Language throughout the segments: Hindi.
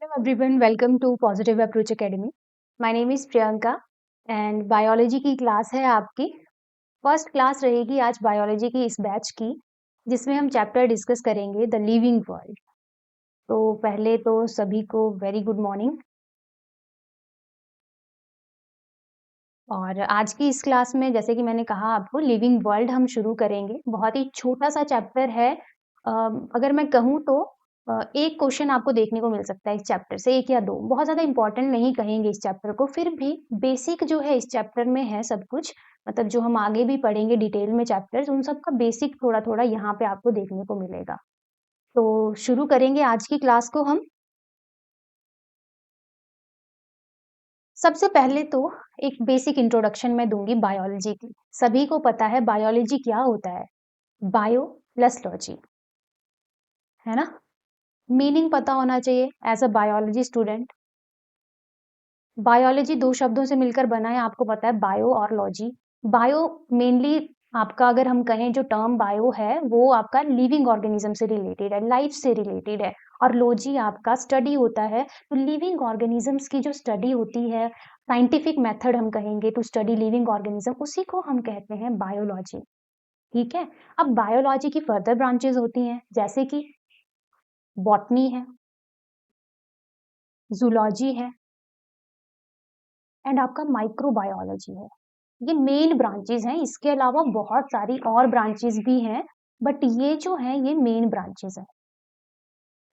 Hello everyone, welcome to Positive Approach Academy. My name is Priyanka and biology की क्लास है आपकी। फर्स्ट क्लास रहेगी आज बायोलॉजी की इस बैच की, जिसमें हम चैप्टर डिस्कस करेंगे द लिविंग वर्ल्ड। तो पहले तो सभी को वेरी गुड मॉर्निंग। और आज की इस क्लास में जैसे कि मैंने कहा आपको लिविंग वर्ल्ड हम शुरू करेंगे। बहुत ही छोटा सा चैप्टर है। अगर मैं कहूँ तो एक क्वेश्चन आपको देखने को मिल सकता है इस चैप्टर से, एक या दो। बहुत ज़्यादा इम्पोर्टेंट नहीं कहेंगे इस चैप्टर को, फिर भी बेसिक जो है इस चैप्टर में है सब कुछ। मतलब जो हम आगे भी पढ़ेंगे डिटेल में चैप्टर्स, उन सब का बेसिक थोड़ा-थोड़ा यहाँ पे आपको देखने को मिलेगा। तो शुरू करेंगे आज की क्लास को हम। सबसे पहले तो एक बेसिक इंट्रोडक्शन मैं दूंगी बायोलॉजी की। सभी को पता है बायोलॉजी क्या होता है। बायो प्लस लॉजी, है ना। मीनिंग पता होना चाहिए as a biology student. Biology दो शब्दों से मिलकर बना है, आपको पता है, बायो और लॉजी। बायो मेनली आपका, अगर हम कहें, जो टर्म बायो है वो आपका लिविंग ऑर्गेनिज्म से रिलेटेड है, लाइफ से रिलेटेड है। और लॉजी आपका स्टडी होता है। तो लिविंग ऑर्गेनिजम्स की जो स्टडी होती है, साइंटिफिक मेथड हम कहेंगे टू स्टडी लिविंग ऑर्गेनिज्म, उसी को हम कहते हैं बायोलॉजी। ठीक है। अब बायोलॉजी की फर्दर ब्रांचेस होती हैं, जैसे कि बॉटनी है, जूलॉजी है एंड आपका माइक्रोबायोलॉजी है। ये मेन ब्रांचेस हैं। इसके अलावा बहुत सारी और ब्रांचेस भी हैं, बट ये जो है ये मेन ब्रांचेस है।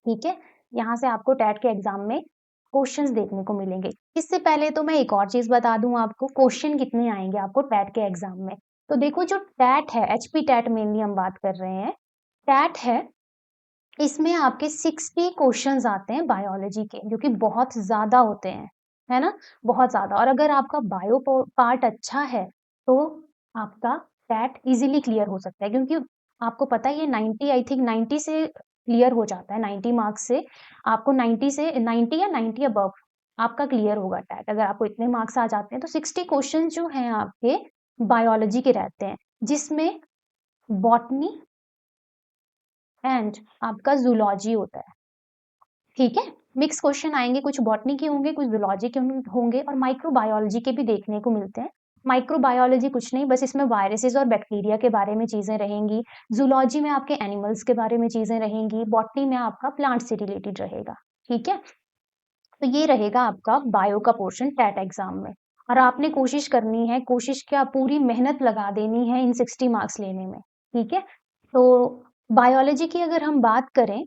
ठीक है। यहाँ से आपको टैट के एग्जाम में क्वेश्चंस देखने को मिलेंगे। इससे पहले तो मैं एक और चीज बता दूं आपको, क्वेश्चन कितने आएंगे आपको टैट के एग्जाम में। तो देखो, जो टैट है, एचपी टैट मेनली हम बात कर रहे हैं, टैट है, इसमें आपके 60 क्वेश्चंस आते हैं बायोलॉजी के, जो कि बहुत ज्यादा होते हैं, है ना। बहुत ज्यादा। और अगर आपका बायो पार्ट अच्छा है तो आपका टैट इजीली क्लियर हो सकता है, क्योंकि आपको पता है ये 90, आई थिंक 90 से क्लियर हो जाता है। 90 मार्क्स से आपको, 90 से 90 या 90 अबव आपका क्लियर होगा टैट। अगर आपको इतने मार्क्स आ जाते हैं तो 60 क्वेश्चन जो हैं आपके बायोलॉजी के रहते हैं, जिसमें बॉटनी एंड आपका जूलॉजी होता है। ठीक है। मिक्स क्वेश्चन आएंगे, कुछ बॉटनी के होंगे, कुछ जूलॉजी के होंगे, और माइक्रोबायोलॉजी के भी देखने को मिलते हैं। माइक्रोबायोलॉजी कुछ नहीं, बस इसमें वायरसेस और बैक्टीरिया के बारे में चीजें रहेंगी। जूलॉजी में आपके एनिमल्स के बारे में चीजें रहेंगी। बॉटनी में आपका प्लांट से रिलेटेड रहेगा। ठीक है। तो ये रहेगा आपका बायो का पोर्शन टैट एग्जाम में। और आपने कोशिश करनी है, कोशिश क्या, पूरी मेहनत लगा देनी है इन 60 मार्क्स लेने में। ठीक है। तो बायोलॉजी की अगर हम बात करें,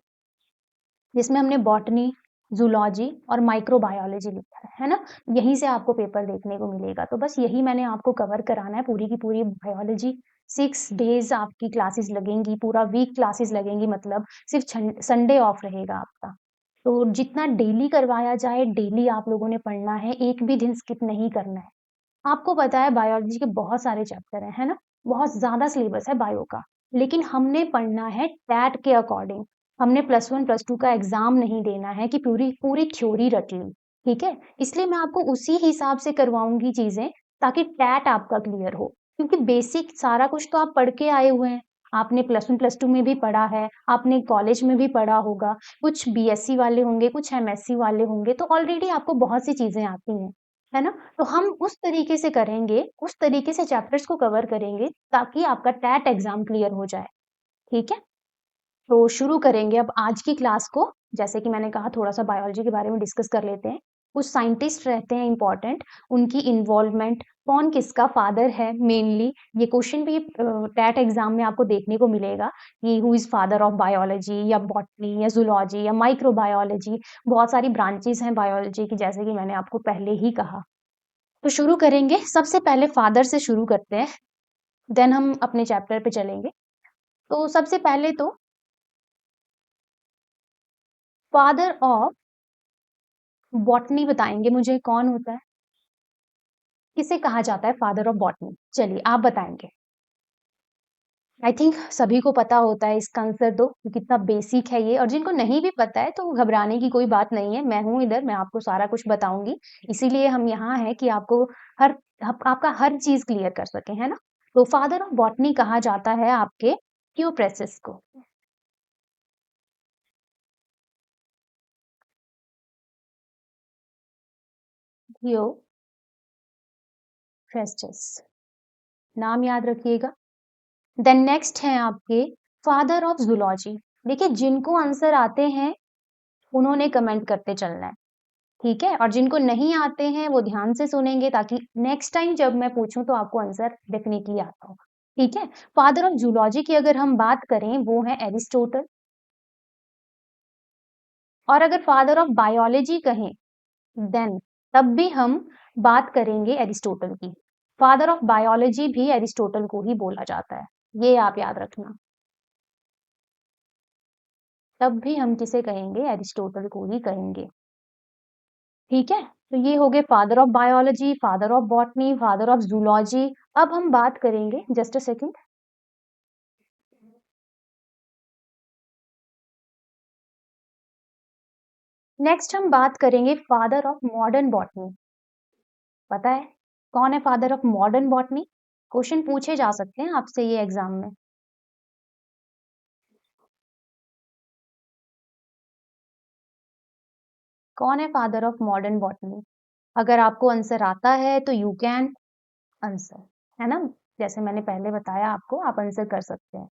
जिसमें हमने बॉटनी, जूलॉजी और माइक्रोबायोलॉजी लिखा है ना, यहीं से आपको पेपर देखने को मिलेगा। तो बस यही मैंने आपको कवर कराना है, पूरी की पूरी बायोलॉजी। 6 डेज आपकी क्लासेस लगेंगी, पूरा वीक क्लासेस लगेंगी, मतलब सिर्फ संडे ऑफ रहेगा आपका। तो जितना डेली करवाया जाए, डेली आप लोगों ने पढ़ना है, एक भी दिन स्किप नहीं करना है। आपको पता है बायोलॉजी के बहुत सारे चैप्टर हैं, है ना। बहुत ज्यादा सिलेबस है बायो का, लेकिन हमने पढ़ना है टैट के अकॉर्डिंग। हमने +1 +2 का एग्जाम नहीं देना है कि पूरी पूरी थ्योरी रट ली। ठीक है। इसलिए मैं आपको उसी हिसाब से करवाऊंगी चीजें, ताकि टैट आपका क्लियर हो। क्योंकि बेसिक सारा कुछ तो आप पढ़ के आए हुए हैं। आपने +1 +2 में भी पढ़ा है, आपने कॉलेज में भी पढ़ा होगा, कुछ बीएससी वाले होंगे, कुछ एमएससी वाले होंगे, तो ऑलरेडी आपको बहुत सी चीजें आती हैं, है ना। तो हम उस तरीके से करेंगे, उस तरीके से चैप्टर्स को कवर करेंगे, ताकि आपका टैट एग्जाम क्लियर हो जाए। ठीक है। तो शुरू करेंगे अब आज की क्लास को। जैसे कि मैंने कहा, थोड़ा सा बायोलॉजी के बारे में डिस्कस कर लेते हैं। कुछ साइंटिस्ट रहते हैं इंपॉर्टेंट, उनकी इन्वॉल्वमेंट, कौन किसका फादर है मेनली, ये क्वेश्चन भी टैट एग्जाम में आपको देखने को मिलेगा कि who is father of biology, या बॉटनी, या जूलॉजी, या माइक्रोबायोलॉजी। बहुत सारी ब्रांचेस हैं बायोलॉजी की, जैसे कि मैंने आपको पहले ही कहा। तो शुरू करेंगे, सबसे पहले फादर से शुरू करते हैं, देन हम अपने चैप्टर पे चलेंगे। तो सबसे पहले तो फादर ऑफ बॉटनी बताएंगे मुझे, कौन होता है, किसे कहा जाता है फादर ऑफ बॉटनी। चलिए आप बताएंगे। आई थिंक सभी को पता होता है इसका आंसर, तो कितना बेसिक है ये। और जिनको नहीं भी पता है तो घबराने की कोई बात नहीं है, मैं हूं इधर, मैं आपको सारा कुछ बताऊंगी। इसीलिए हम यहाँ हैं कि आपको हर आपका हर चीज क्लियर कर सके, है ना। तो फादर ऑफ बॉटनी कहा जाता है आपके क्यूप्रेसिस को। थियोफ्रेस्टस, नाम याद रखिएगा। देन नेक्स्ट है आपके फादर ऑफ जूलॉजी। देखिए जिनको आंसर आते हैं उन्होंने कमेंट करते चलना है, ठीक है, और जिनको नहीं आते हैं वो ध्यान से सुनेंगे ताकि नेक्स्ट टाइम जब मैं पूछूं तो आपको आंसर डेफिनेटली आता हो, ठीक है। फादर ऑफ जूलॉजी की अगर हम बात करें वो है एरिस्टोटल, और अगर फादर ऑफ बायोलॉजी कहें देन तब भी हम बात करेंगे एरिस्टोटल की। फादर ऑफ बायोलॉजी भी एरिस्टोटल को ही बोला जाता है, ये आप याद रखना। तब भी हम किसे कहेंगे, एरिस्टोटल को ही कहेंगे, ठीक है। तो ये हो गए father of biology, father of botany, father of zoology. अब हम बात करेंगे, जस्ट अ सेकेंड, नेक्स्ट हम बात करेंगे फादर ऑफ मॉडर्न बॉटनी। पता है कौन है father of modern botany? Question पूछे जा सकते हैं आपसे ये एग्जाम में। कौन है फादर ऑफ मॉडर्न बॉटनी? अगर आपको आंसर आता है तो यू कैन आंसर, है ना, जैसे मैंने पहले बताया आपको, आप आंसर कर सकते हैं।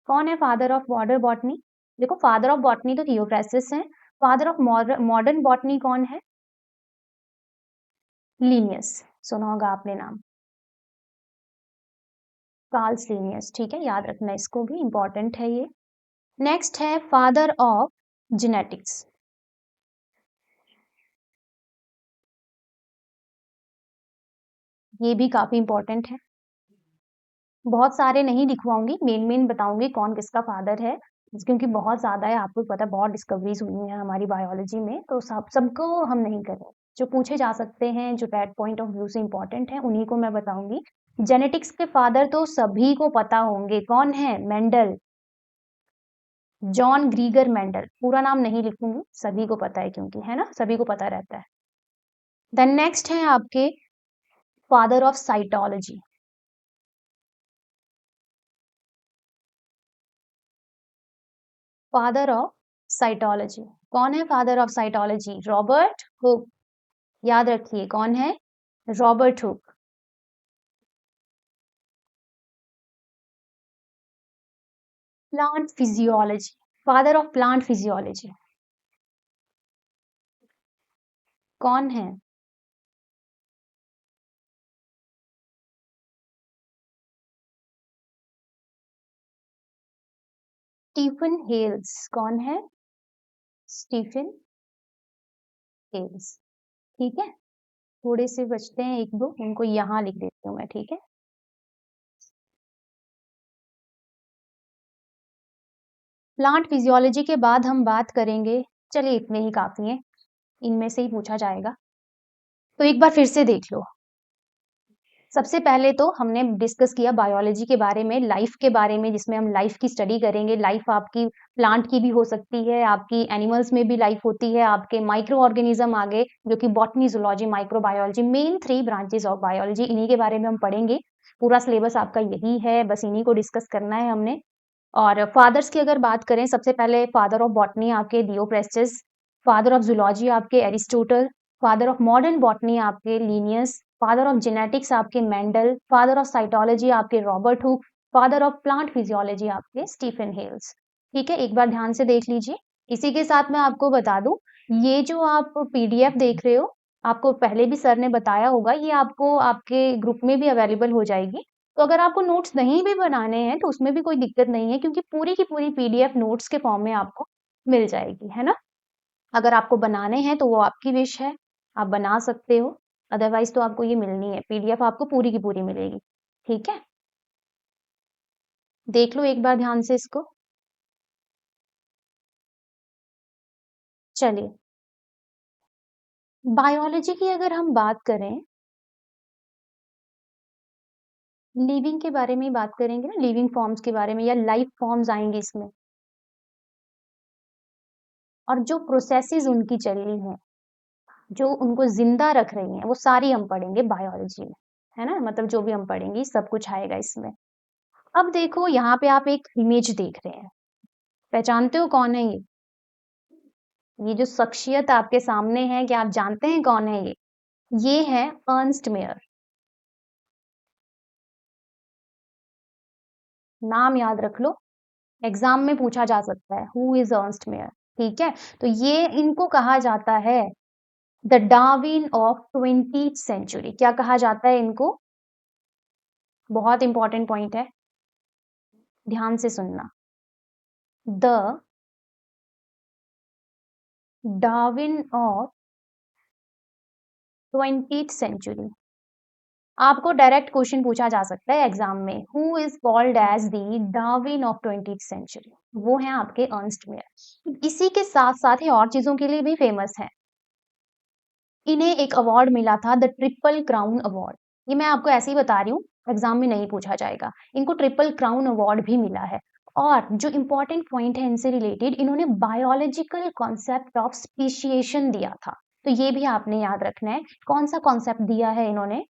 कौन है फादर ऑफ मॉडर्न बॉटनी? देखो फादर ऑफ बॉटनी तो थियोफ्रेस्टिस हैं, फादर ऑफ मॉडर्न बॉटनी कौन है? लीनियस, सुना होगा आपने नाम, कार्ल्स लीनियस, ठीक है, याद रखना इसको भी, इंपॉर्टेंट है ये। नेक्स्ट है फादर ऑफ जेनेटिक्स। ये भी काफी इंपॉर्टेंट है, बहुत सारे नहीं लिखवाऊंगी, मेन मेन बताऊंगी कौन किसका फादर है, क्योंकि बहुत ज्यादा है, आपको पता है बहुत डिस्कवरीज हुई हैं हमारी बायोलॉजी में, तो सबको हम नहीं कर रहे। जो पूछे जा सकते हैं, जो दैट पॉइंट ऑफ व्यू से इंपॉर्टेंट है, उन्हीं को मैं बताऊंगी। जेनेटिक्स के फादर तो सभी को पता होंगे, कौन है? मेंडल, जॉन ग्रीगर मेंडल, पूरा नाम नहीं लिखूंगी, सभी को पता है क्योंकि, है ना, सभी को पता रहता है। देन नेक्स्ट है आपके father of cytology. Father of cytology कौन है? Father of cytology Robert hook, याद रखिए कौन है? Robert Hooke. Plant physiology, father of plant physiology कौन है? स्टीफन हेल्स, कौन है? स्टीफन हेल्स, ठीक है। थोड़े से बचते हैं एक दो, उनको यहाँ लिख देती हूँ मैं, ठीक है। प्लांट फिजियोलॉजी के बाद हम बात करेंगे, चलिए इतने ही काफी हैं, इनमें से ही पूछा जाएगा, तो एक बार फिर से देख लो। सबसे पहले तो हमने डिस्कस किया बायोलॉजी के बारे में, लाइफ के बारे में, जिसमें हम लाइफ की स्टडी करेंगे। लाइफ आपकी प्लांट की भी हो सकती है, आपकी एनिमल्स में भी लाइफ होती है, आपके माइक्रो ऑर्गेनिज्म आगे, जो कि botany, zoology, microbiology, main 3 branches of biology, इन्हीं के बारे में हम पढ़ेंगे। पूरा सिलेबस आपका यही है, बस इन्हीं को डिस्कस करना है हमने। और फादर्स की अगर बात करें, सबसे पहले फादर ऑफ बॉटनी आपके थियोफ्रेस्टस, फादर ऑफ जूलॉजी आपके Aristotle, father of modern botany आपके लीनियस, फादर ऑफ जेनेटिक्स आपके मेंडल, फादर ऑफ साइटोलॉजी आपके Robert Hooke, father of plant physiology आपके स्टीफन हेल्स, ठीक है। एक बार ध्यान से देख लीजिए। इसी के साथ मैं आपको बता दूं, ये जो आप पीडीएफ देख रहे हो, आपको पहले भी सर ने बताया होगा, ये आपको आपके ग्रुप में भी अवेलेबल हो जाएगी। तो अगर आपको नोट्स नहीं भी बनाने हैं तो उसमें भी कोई दिक्कत नहीं है, क्योंकि पूरी की पूरी पीडीएफ नोट्स के फॉर्म में आपको मिल जाएगी, है ना। अगर आपको बनाने हैं तो वो आपकी विश है, आप बना सकते हो, अदरवाइज तो आपको ये मिलनी है, पीडीएफ आपको पूरी की पूरी मिलेगी, ठीक है। देख लो एक बार ध्यान से इसको। चलिए, बायोलॉजी की अगर हम बात करें, लिविंग के बारे में ही बात करेंगे ना, लिविंग फॉर्म्स के बारे में, या लाइफ फॉर्म्स आएंगे इसमें, और जो प्रोसेसेस उनकी चल रही हैं, जो उनको जिंदा रख रही हैं, वो सारी हम पढ़ेंगे बायोलॉजी में, है ना, मतलब जो भी हम पढ़ेंगे सब कुछ आएगा इसमें। अब देखो यहाँ पे आप एक इमेज देख रहे हैं, पहचानते हो कौन है ये? ये जो शख्सियत आपके सामने है, क्या आप जानते हैं कौन है ये? ये है अर्नस्ट मेयर। नाम याद रख लो, एग्जाम में पूछा जा सकता है, हु इज अर्नस्ट मेयर। ठीक है, तो ये इनको कहा जाता है the Darwin of 20th century. क्या कहा जाता है इनको? बहुत इंपॉर्टेंट पॉइंट है, ध्यान से सुनना। The Darwin of 20th century. आपको डायरेक्ट क्वेश्चन पूछा जा सकता है एग्जाम में, who is called as the Darwin of 20th century? वो है आपके अर्नस्ट मेयर। इसी के साथ साथ ही और चीजों के लिए भी फेमस है। इन्हें एक अवार्ड मिला था, द ट्रिपल क्राउन अवार्ड। ये मैं आपको ऐसे ही बता रही हूँ, एग्जाम में नहीं पूछा जाएगा। इनको ट्रिपल क्राउन अवार्ड भी मिला है। और जो इंपॉर्टेंट पॉइंट है इनसे रिलेटेड, इन्होंने बायोलॉजिकल कॉन्सेप्ट ऑफ स्पीशिएशन दिया था। तो ये भी आपने याद रखना है। कौन सा कॉन्सेप्ट दिया है इन्होंने?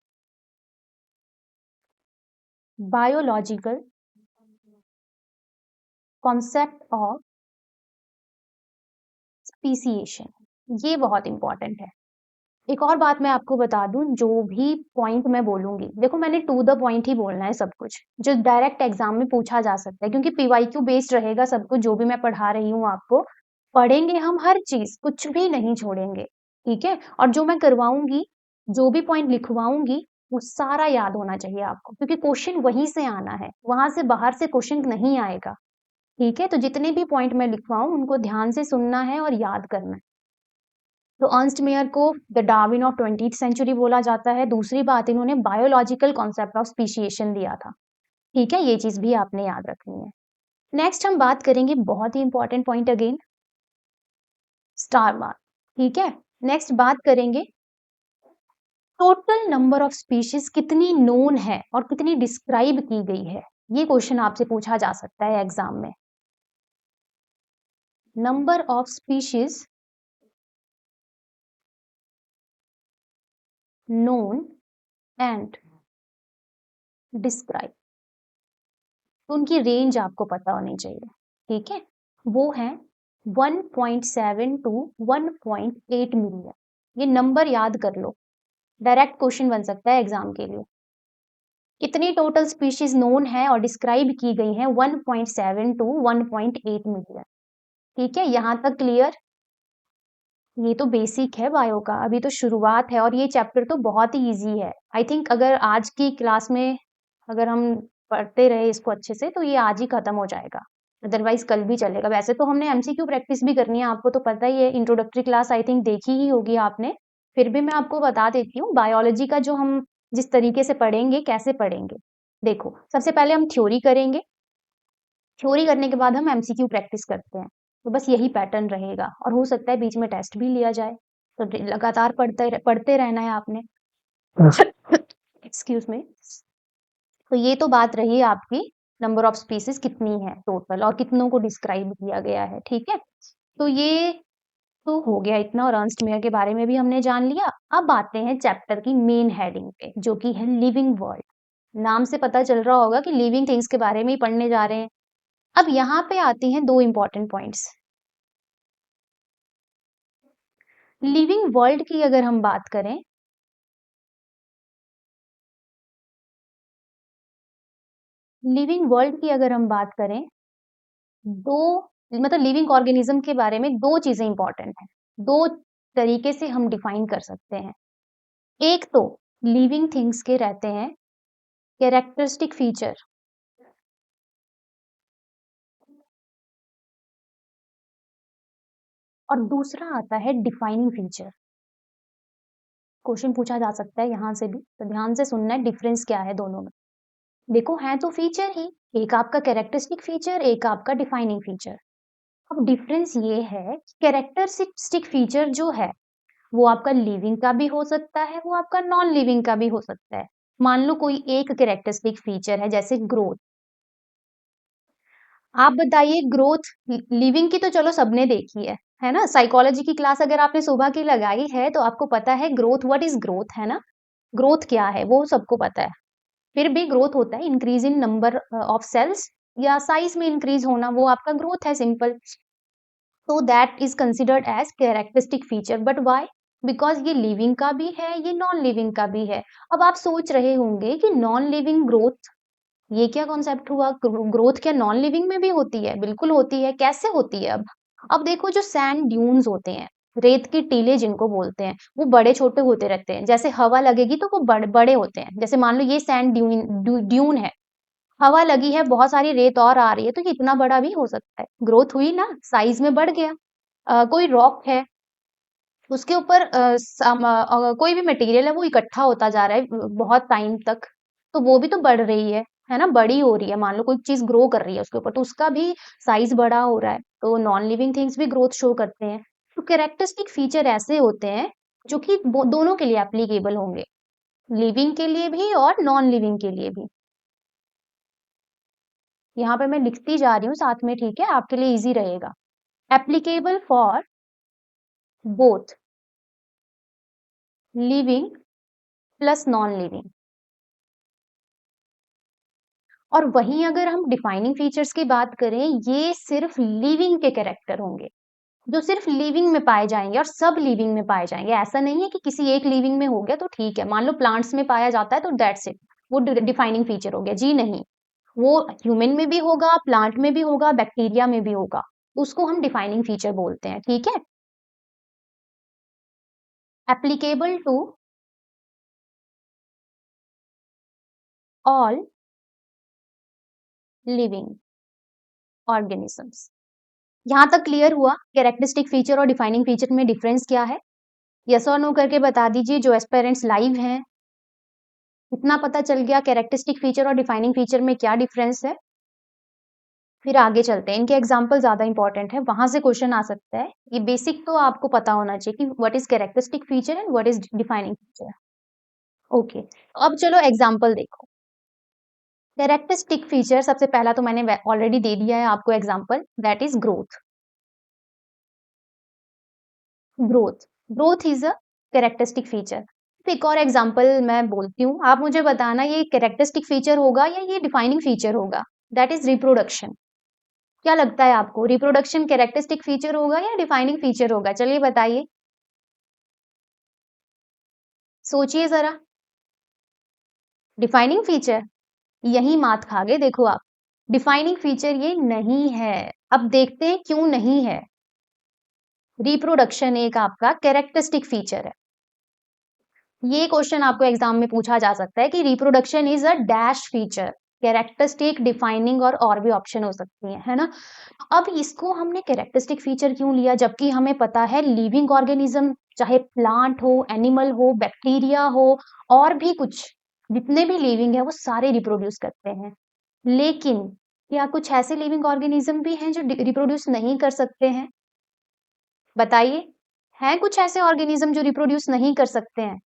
Biological concept of speciation. ये बहुत इंपॉर्टेंट है। एक और बात मैं आपको बता दूं, जो भी पॉइंट मैं बोलूंगी, देखो मैंने टू द पॉइंट ही बोलना है सब कुछ, जो डायरेक्ट एग्जाम में पूछा जा सकता है, क्योंकि पीवाईक्यू बेस्ड रहेगा सब कुछ। जो भी मैं पढ़ा रही हूँ आपको, पढ़ेंगे हम हर चीज, कुछ भी नहीं छोड़ेंगे। ठीक है, और जो मैं करवाऊंगी, जो भी पॉइंट लिखवाऊंगी, वो सारा याद होना चाहिए आपको, क्योंकि क्वेश्चन वहीं से आना है, वहां से बाहर से क्वेश्चन नहीं आएगा। ठीक है, तो जितने भी पॉइंट मैं लिखवाऊं उनको ध्यान से सुनना है और याद करना है। तो अर्नस्ट मेयर को the Darwin of 20th century बोला जाता है। दूसरी बात, इन्होंने बायोलॉजिकल कॉन्सेप्ट ऑफ स्पीशिएशन दिया था। ठीक है, ये चीज भी आपने याद रखनी है। नेक्स्ट हम बात करेंगे, बहुत ही important point again, star mark. ठीक है, नेक्स्ट बात करेंगे टोटल नंबर ऑफ स्पीशीज कितनी नोन है और कितनी डिस्क्राइब की गई है। ये क्वेश्चन आपसे पूछा जा सकता है एग्जाम में। Number of species known and describe, तो उनकी रेंज आपको पता होनी चाहिए। ठीक है, वो है 1.7 टू 1.8 मिलियन। ये नंबर याद कर लो, डायरेक्ट क्वेश्चन बन सकता है एग्जाम के लिए। कितनी टोटल स्पीशीज नोन है और डिस्क्राइब की गई है? 1.7 टू 1.8 मिलियन। ठीक है, यहां तक क्लियर? ये तो बेसिक है बायो का, अभी तो शुरुआत है, और ये चैप्टर तो बहुत ही इजी है। आई थिंक अगर आज की क्लास में अगर हम पढ़ते रहे इसको अच्छे से, तो ये आज ही खत्म हो जाएगा, अदरवाइज कल भी चलेगा। वैसे तो हमने एमसीक्यू प्रैक्टिस भी करनी है, आपको तो पता ही है। इंट्रोडक्टरी क्लास आई थिंक देखी ही होगी आपने, फिर भी मैं आपको बता देती हूँ बायोलॉजी का जो हम जिस तरीके से पढ़ेंगे, कैसे पढ़ेंगे। देखो, सबसे पहले हम थ्योरी करेंगे, थ्योरी करने के बाद हम एमसीक्यू प्रैक्टिस करते हैं। तो बस यही पैटर्न रहेगा, और हो सकता है बीच में टेस्ट भी लिया जाए। तो लगातार पढ़ते रहना है आपने। Excuse me. तो ये तो बात रही आपकी, नंबर ऑफ स्पीसीज कितनी है टोटल और कितनों को डिस्क्राइब किया गया है। ठीक है, तो ये तो हो गया इतना, और अर्नस्ट मेयर के बारे में भी हमने जान लिया। अब आते हैं चैप्टर की मेन हेडिंग पे, जो कि है लिविंग वर्ल्ड। नाम से पता चल रहा होगा कि लिविंग थिंग्स के बारे में ही पढ़ने जा रहे हैं। अब यहाँ पे आती हैं दो इंपॉर्टेंट पॉइंट्स। लिविंग वर्ल्ड की अगर हम बात करें, लिविंग वर्ल्ड की अगर हम बात करें, दो मतलब लिविंग ऑर्गेनिज्म के बारे में दो चीजें इंपॉर्टेंट हैं। दो तरीके से हम डिफाइन कर सकते हैं। एक तो लिविंग थिंग्स के रहते हैं कैरेक्टरिस्टिक फीचर, और दूसरा आता है डिफाइनिंग फीचर। क्वेश्चन पूछा जा सकता है यहां से भी, तो ध्यान से सुनना है डिफरेंस क्या है दोनों में। देखो, है तो फीचर ही, एक आपका कैरेक्टरिस्टिक फीचर, एक आपका डिफाइनिंग फीचर। अब डिफरेंस ये है, कैरेक्टरिस्टिक फीचर जो है वो आपका लिविंग का भी हो सकता है, वो आपका नॉन लिविंग का भी हो सकता है। मान लो कोई एक कैरेक्टरिस्टिक फीचर है, जैसे ग्रोथ। आप बताइए, ग्रोथ लिविंग की तो चलो सबने देखी है ना? साइकोलॉजी की क्लास अगर आपने सुबह की लगाई है तो आपको पता है ग्रोथ, व्हाट इज ग्रोथ, है ना? ग्रोथ क्या है वो सबको पता है। फिर भी ग्रोथ होता है increase in number of cells, या साइज में इंक्रीज होना, वो आपका ग्रोथ है, simple. So that is considered as characteristic feature. But why? Because ये लिविंग का भी है, ये नॉन लिविंग का भी है। अब आप सोच रहे होंगे कि नॉन लिविंग ग्रोथ, ये क्या कॉन्सेप्ट हुआ? ग्रोथ क्या नॉन लिविंग में भी होती है? बिल्कुल होती है। कैसे होती है? अब देखो, जो सैंड ड्यून्स होते हैं, रेत के टीले जिनको बोलते हैं, वो बड़े छोटे होते रहते हैं। जैसे हवा लगेगी तो वो बड़े बड़े होते हैं। जैसे मान लो ये सैंड ड्यून है, हवा लगी है, बहुत सारी रेत और आ रही है, तो ये इतना बड़ा भी हो सकता है। ग्रोथ हुई ना, साइज में बढ़ गया। कोई रॉक है, उसके ऊपर कोई भी मटेरियल है, वो इकट्ठा होता जा रहा है बहुत टाइम तक, तो वो भी तो बढ़ रही है ना, बड़ी हो रही है। मान लो कोई चीज ग्रो कर रही है उसके ऊपर, तो उसका भी साइज बड़ा हो रहा है। तो नॉन लिविंग थिंग्स भी ग्रोथ शो करते हैं। तो कैरेक्टरिस्टिक फीचर ऐसे होते हैं जो कि दोनों के लिए एप्लीकेबल होंगे, लिविंग के लिए भी और नॉन लिविंग के लिए भी। यहाँ पे मैं लिखती जा रही हूँ साथ में, ठीक है, आपके लिए इजी रहेगा। Applicable for both living plus non living. और वहीं अगर हम डिफाइनिंग फीचर्स की बात करें, ये सिर्फ लिविंग के कैरेक्टर होंगे, जो सिर्फ लिविंग में पाए जाएंगे और सब लिविंग में पाए जाएंगे। ऐसा नहीं है कि किसी एक लिविंग में हो गया तो ठीक है, मान लो प्लांट्स में पाया जाता है तो दैट्स इट, वो डिफाइनिंग फीचर हो गया। जी नहीं, वो ह्यूमन में भी होगा, प्लांट में भी होगा, बैक्टीरिया में भी होगा, उसको हम डिफाइनिंग फीचर बोलते हैं। ठीक है, applicable to all living organisms. यहां तक क्लियर हुआ कैरेक्टरिस्टिक फीचर और डिफाइनिंग फीचर में डिफरेंस क्या है? यस और नो करके बता दीजिए जो एस्पेरेंट्स लाइव हैं। इतना पता चल गया कैरेक्टरिस्टिक फीचर और डिफाइनिंग फीचर में क्या डिफरेंस है। फिर आगे चलते हैं, इनके एग्जाम्पल ज्यादा इंपॉर्टेंट है, वहां से क्वेश्चन आ सकता है। ये बेसिक तो आपको पता होना चाहिए कि what is characteristic feature and what is defining feature. Okay, अब चलो एग्जाम्पल देखो। कैरेक्टरिस्टिक फीचर सबसे पहला तो मैंने ऑलरेडी दे दिया है आपको example, that is growth. Growth, growth is a characteristic feature. एक और एग्जांपल मैं बोलती हूँ, आप मुझे बताना ये कैरेक्टरिस्टिक फीचर होगा या ये डिफाइनिंग फीचर होगा। That is reproduction. क्या लगता है आपको, रिप्रोडक्शन कैरेक्टरिस्टिक फीचर होगा या डिफाइनिंग फीचर होगा? चलिए बताइए, सोचिए जरा। डिफाइनिंग फीचर, यही मात खा गए देखो आप। डिफाइनिंग फीचर ये नहीं है। अब देखते हैं क्यों नहीं है। रिप्रोडक्शन एक आपका कैरेक्टरिस्टिक फीचर है। ये क्वेश्चन आपको एग्जाम में पूछा जा सकता है कि reproduction is a dash feature, characteristic, defining और भी ऑप्शन हो सकती है ना। अब इसको हमने कैरेक्टरिस्टिक फीचर क्यों लिया, जबकि हमें पता है लिविंग ऑर्गेनिज्म, चाहे प्लांट हो, एनिमल हो, बैक्टीरिया हो, और भी कुछ जितने भी लिविंग है वो सारे रिप्रोड्यूस करते हैं। लेकिन क्या कुछ ऐसे लिविंग ऑर्गेनिज्म भी हैं जो रिप्रोड्यूस नहीं कर सकते हैं? बताइए, हैं कुछ ऐसे ऑर्गेनिज्म जो रिप्रोड्यूस नहीं कर सकते हैं?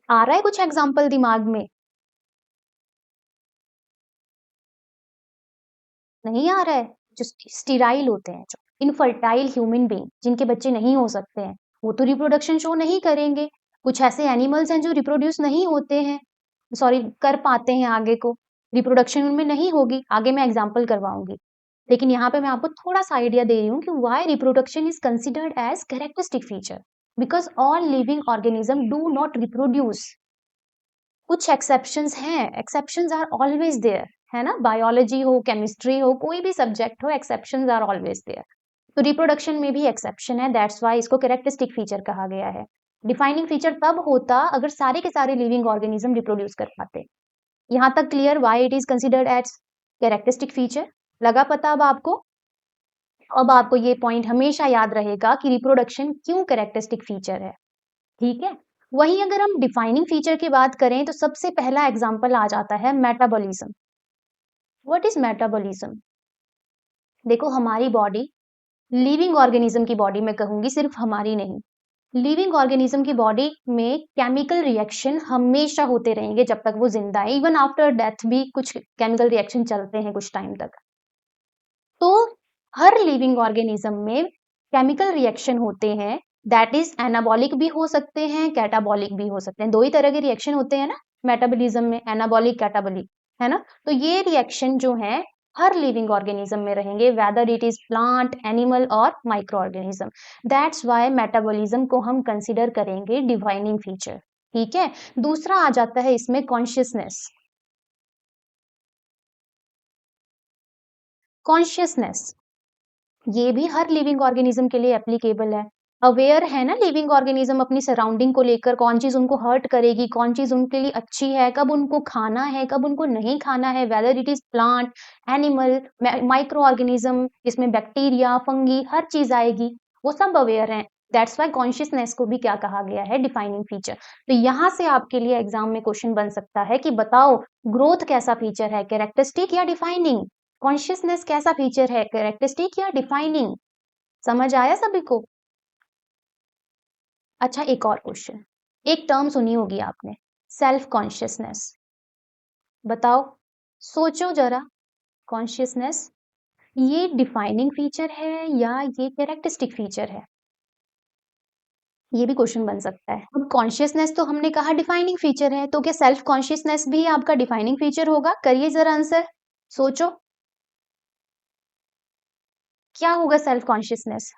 आ रहा है कुछ एग्जाम्पल दिमाग में? नहीं आ रहा है? जो स्टेराइल होते हैं, जो इनफर्टाइल ह्यूमन बीइंग, जिनके बच्चे नहीं हो सकते हैं, वो तो रिप्रोडक्शन शो नहीं करेंगे। कुछ ऐसे एनिमल्स हैं जो रिप्रोड्यूस नहीं होते हैं, सॉरी कर पाते हैं आगे को, रिप्रोडक्शन उनमें नहीं होगी, आगे मैं एग्जाम्पल करवाऊंगी। लेकिन यहाँ पे मैं आपको थोड़ा सा आइडिया दे रही हूँ कि why reproduction is considered as characteristic feature, because all living organism do not reproduce. कुछ एक्सेप्शंस हैं, एक्सेप्शंस आर ऑलवेज देयर, है ना, बायोलॉजी हो, केमिस्ट्री हो, कोई भी सब्जेक्ट हो, एक्सेप्शंस आर ऑलवेज देयर। तो रिप्रोडक्शन में भी एक्सेप्शन है, दैट्स वाई इसको कैरेक्टरिस्टिक फीचर कहा गया है। डिफाइनिंग फीचर तब होता अगर सारे के सारे लिविंग ऑर्गेनिज्म रिप्रोड्यूस कर पाते। यहाँ तक clear why it is considered as characteristic feature? लगा पता अब आपको? अब आपको ये पॉइंट हमेशा याद रहेगा कि रिप्रोडक्शन क्यों कैरेक्टरिस्टिक फीचर है। ठीक है, वहीं अगर हम डिफाइनिंग फीचर की बात करें तो सबसे पहला एग्जांपल आ जाता है मेटाबॉलिज्म। What is metabolism? देखो, हमारी बॉडी, लिविंग ऑर्गेनिज्म की बॉडी में कहूंगी, सिर्फ हमारी नहीं, लिविंग ऑर्गेनिज्म की बॉडी में केमिकल रिएक्शन हमेशा होते रहेंगे जब तक वो जिंदा है। इवन आफ्टर डेथ भी कुछ केमिकल रिएक्शन चलते हैं कुछ टाइम तक। तो हर लिविंग ऑर्गेनिज्म में केमिकल रिएक्शन होते हैं, दैट इज एनाबॉलिक भी हो सकते हैं, कैटाबॉलिक भी हो सकते हैं। दो ही तरह के रिएक्शन होते हैं ना मेटाबॉलिज्म में, एनाबॉलिक, कैटाबॉलिक, है ना। तो ये रिएक्शन जो है हर लिविंग ऑर्गेनिज्म में रहेंगे, whether it is plant, animal और micro organism. That's why metabolism को हम कंसिडर करेंगे डिफाइनिंग फीचर। ठीक है, दूसरा आ जाता है इसमें कॉन्शियसनेस। कॉन्शियसनेस ये भी हर लिविंग ऑर्गेनिज्म के लिए एप्लीकेबल है। अवेयर है ना लिविंग ऑर्गेनिज्म अपनी सराउंडिंग को लेकर, कौन चीज उनको हर्ट करेगी, कौन चीज उनके लिए अच्छी है, कब उनको खाना है, कब उनको नहीं खाना है, weather it is plant, animal, micro organism, इसमें बैक्टीरिया, फंगी, हर चीज आएगी, वो सब अवेयर हैं। दैट्स वाई कॉन्शियसनेस को भी क्या कहा गया है, डिफाइनिंग फीचर। तो यहाँ से आपके लिए एग्जाम में क्वेश्चन बन सकता है कि बताओ ग्रोथ कैसा फीचर है, कैरेक्टरिस्टिक या डिफाइनिंग। कॉन्शियसनेस कैसा फीचर है, कैरेक्टरिस्टिक या डिफाइनिंग। समझ आया सभी को? अच्छा, एक और क्वेश्चन, एक टर्म सुनी होगी आपने, सेल्फ कॉन्शियसनेस। बताओ, सोचो जरा, कॉन्शियसनेस ये डिफाइनिंग फीचर है या ये कैरेक्टरिस्टिक फीचर है? ये भी क्वेश्चन बन सकता है। अब कॉन्शियसनेस तो हमने कहा डिफाइनिंग फीचर है, तो क्या सेल्फ कॉन्शियसनेस भी आपका डिफाइनिंग फीचर होगा? करिए जरा आंसर, सोचो क्या होगा सेल्फ कॉन्शियसनेस।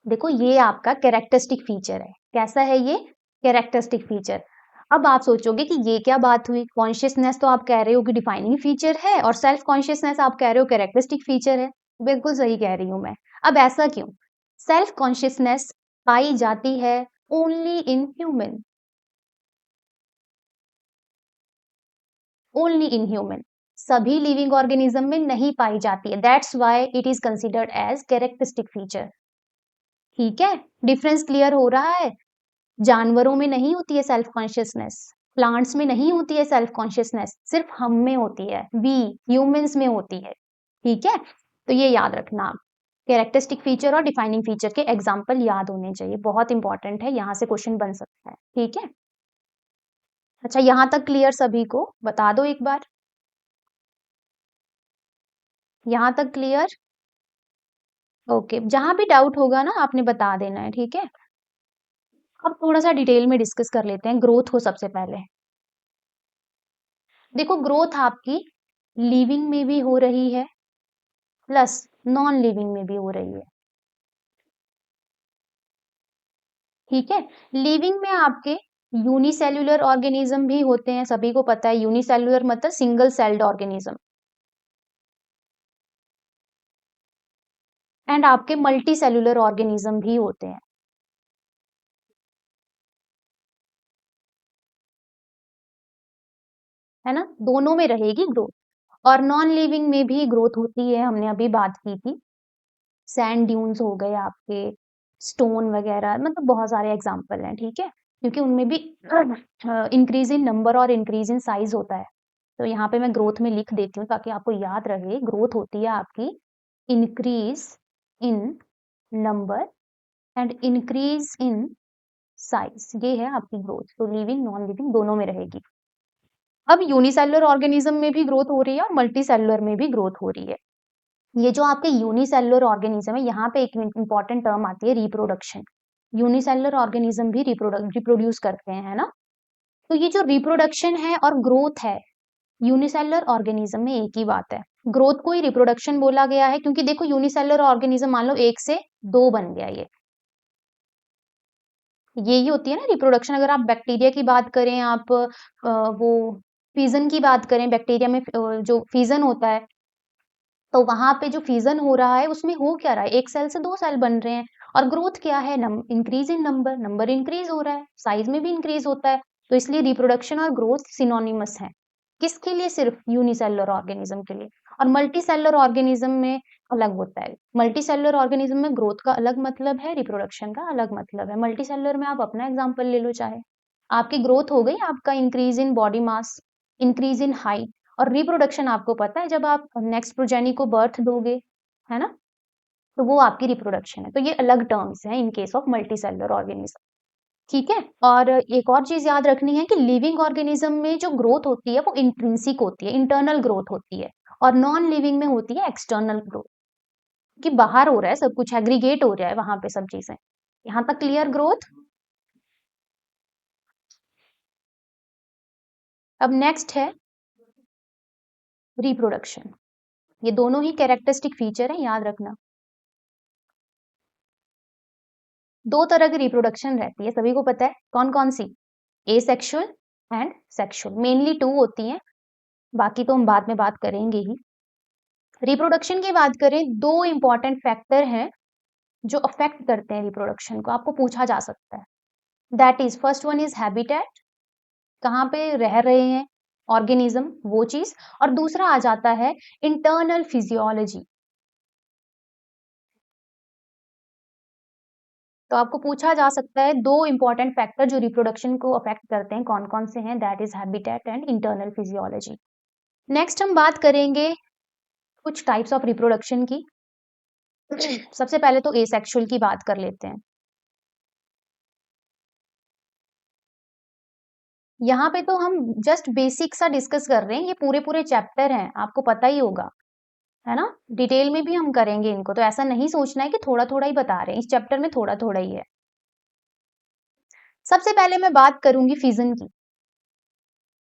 देखो ये आपका कैरेक्टरिस्टिक फीचर है। कैसा है ये? Characteristic feature. अब आप सोचोगे कि ये क्या बात हुई, कॉन्शियसनेस तो आप कह रहे हो कि डिफाइनिंग फीचर है और सेल्फ कॉन्शियसनेस आप कह रहे हो कैरेक्टरिस्टिक फीचर है। बिल्कुल सही कह रही हूं मैं। अब ऐसा क्यों? सेल्फ कॉन्शियसनेस पाई जाती है only in human, only in human, सभी लिविंग ऑर्गेनिज्म में नहीं पाई जाती है। That's why it is considered as characteristic feature. ठीक है, डिफरेंस क्लियर हो रहा है? जानवरों में नहीं होती है सेल्फ कॉन्शियसनेस, प्लांट्स में नहीं होती है सेल्फ कॉन्शियसनेस, सिर्फ हम में होती है, वी ह्यूमंस में होती है। ठीक है, तो ये याद रखना आप। कैरेक्टरिस्टिक फीचर और डिफाइनिंग फीचर के एग्जाम्पल याद होने चाहिए, बहुत इंपॉर्टेंट है, यहाँ से क्वेश्चन बन सकता है। ठीक है, अच्छा यहाँ तक क्लियर सभी को? बता दो एक बार, यहाँ तक क्लियर? ओके, जहां भी डाउट होगा ना आपने बता देना है। ठीक है, अब थोड़ा सा डिटेल में डिस्कस कर लेते हैं ग्रोथ को। सबसे पहले देखो, ग्रोथ आपकी लिविंग में भी हो रही है प्लस नॉन लिविंग में भी हो रही है। ठीक है, लिविंग में आपके यूनिसेल्युलर ऑर्गेनिज्म भी होते हैं, सभी को पता है यूनिसेल्युलर मतलब सिंगल सेल्ड ऑर्गेनिज्म, एंड आपके मल्टी सेल्युलर ऑर्गेनिज्म भी होते हैं। है ना, दोनों में रहेगी ग्रोथ। और नॉन लिविंग में भी ग्रोथ होती है, हमने अभी बात की थी, सैंड ड्यून्स हो गए आपके, स्टोन वगैरह, मतलब बहुत सारे एग्जाम्पल हैं। ठीक है, क्योंकि उनमें भी इंक्रीज इन नंबर और इंक्रीज इन साइज होता है। तो यहाँ पे मैं ग्रोथ में लिख देती हूँ ताकि आपको याद रहे। ग्रोथ होती है आपकी increase in number and increase in size, ये है आपकी ग्रोथ। तो लिविंग नॉन लिविंग दोनों में रहेगी। अब यूनिसेलुलर ऑर्गेनिज्म में भी ग्रोथ हो रही है और मल्टी सेलुलर में भी ग्रोथ हो रही है। ये जो आपके यूनिसेलुलर ऑर्गेनिज्म है, यहाँ पे एक इंपॉर्टेंट टर्म आती है रिप्रोडक्शन। यूनिसेलुलर ऑर्गेनिज्म भी रिप्रोड्यूस करते हैं, है ना। तो ये जो रिप्रोडक्शन है और ग्रोथ है, यूनिसेलुलर ऑर्गेनिज्म में एक ही बात है। ग्रोथ को ही रिप्रोडक्शन बोला गया है क्योंकि देखो यूनिसेलुलर ऑर्गेनिज्म मान लो एक से दो बन गया, ये ही होती है ना रिप्रोडक्शन। अगर आप बैक्टीरिया की बात करें, आप वो फिजन की बात करें, बैक्टीरिया में जो फिजन होता है, तो वहां पे जो फिजन हो रहा है उसमें हो क्या रहा है, एक सेल से दो सेल बन रहे हैं। और ग्रोथ क्या है, increase in number, number increase हो रहा है, साइज में भी इंक्रीज होता है। तो इसलिए रिप्रोडक्शन और ग्रोथ सिनोनिमस है। किसके लिए? सिर्फ यूनिसेलुलर ऑर्गेनिज्म के लिए। और मल्टी सेलुलर ऑर्गेनिज्म में अलग होता है। मल्टी सेलुलर ऑर्गेनिज्म में ग्रोथ का अलग मतलब है, रिप्रोडक्शन का अलग मतलब है। मल्टी सेलुलर में आप अपना एग्जाम्पल ले लो चाहे, आपकी ग्रोथ हो गई, आपका increase in body mass, increase in height. और रिप्रोडक्शन आपको पता है, जब आप नेक्स्ट प्रोजेनी को बर्थ दोगे, है ना, तो वो आपकी रिप्रोडक्शन है। तो ये अलग टर्म्स हैं in case of multi cellular organism. ठीक है, और एक और चीज याद रखनी है कि लिविंग ऑर्गेनिज्म में जो ग्रोथ होती है वो इंट्रिंसिक होती है, इंटरनल ग्रोथ होती है। और नॉन लिविंग में होती है एक्सटर्नल ग्रोथ, कि बाहर हो रहा है सब कुछ, एग्रीगेट हो रहा है वहां पे सब चीजें। यहाँ तक क्लियर ग्रोथ? अब नेक्स्ट है रिप्रोडक्शन। ये दोनों ही कैरेक्टरिस्टिक फीचर है, याद रखना। दो तरह की रिप्रोडक्शन रहती है, सभी को पता है। कौन कौन सी? Asexual and sexual. Mainly two होती हैं, बाकी तो हम बाद में बात करेंगे ही। रिप्रोडक्शन की बात करें, दो इंपॉर्टेंट फैक्टर हैं जो अफेक्ट करते हैं रिप्रोडक्शन को, आपको पूछा जा सकता है। That is, first one is habitat, कहाँ पे रह रहे हैं ऑर्गेनिज्म, वो चीज। और दूसरा आ जाता है इंटरनल फिजियोलॉजी। तो आपको पूछा जा सकता है दो इंपॉर्टेंट फैक्टर जो रिप्रोडक्शन को अफेक्ट करते हैं, कौन कौन से हैं? That is habitat and internal physiology. Next हम बात करेंगे कुछ टाइप्स ऑफ रिप्रोडक्शन की। सबसे पहले तो एसेक्सुअल की बात कर लेते हैं। यहाँ पे तो हम जस्ट बेसिक सा डिस्कस कर रहे हैं, ये पूरे पूरे चैप्टर हैं, आपको पता ही होगा, है ना। डिटेल में भी हम करेंगे इनको, तो ऐसा नहीं सोचना है कि थोड़ा थोड़ा ही बता रहे हैं, इस चैप्टर में थोड़ा थोड़ा ही है। सबसे पहले मैं बात करूंगी फिजन की।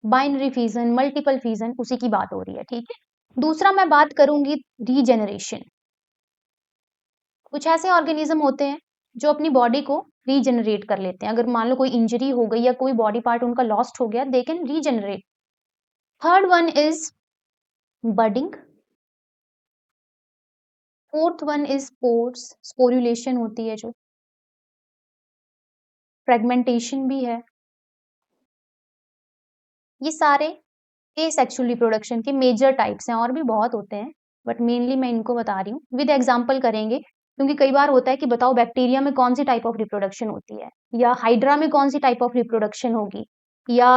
बाइनरी फिजन, मल्टीपल फिजन, उसी की बात हो रही है, ठीक है। दूसरा मैं बात करूंगी रीजेनरेशन। कुछ ऐसे ऑर्गेनिज्म होते हैं जो अपनी बॉडी को रीजेनरेट कर लेते हैं। अगर मान लो कोई इंजरी हो गई या कोई बॉडी पार्ट उनका लॉस्ट हो गया, they can regenerate. Third one is budding. Fourth one is spores, sporulation होती है जो। फ्रेगमेंटेशन भी है। ये सारे एसेक्सुअल रिप्रोडक्शन के मेजर टाइप्स हैं, और भी बहुत होते हैं, बट मेनली मैं इनको बता रही हूँ। विद एग्जांपल करेंगे, क्योंकि कई बार होता है कि बताओ बैक्टीरिया में कौन सी टाइप ऑफ रिप्रोडक्शन होती है, या हाइड्रा में कौन सी टाइप ऑफ रिप्रोडक्शन होगी, या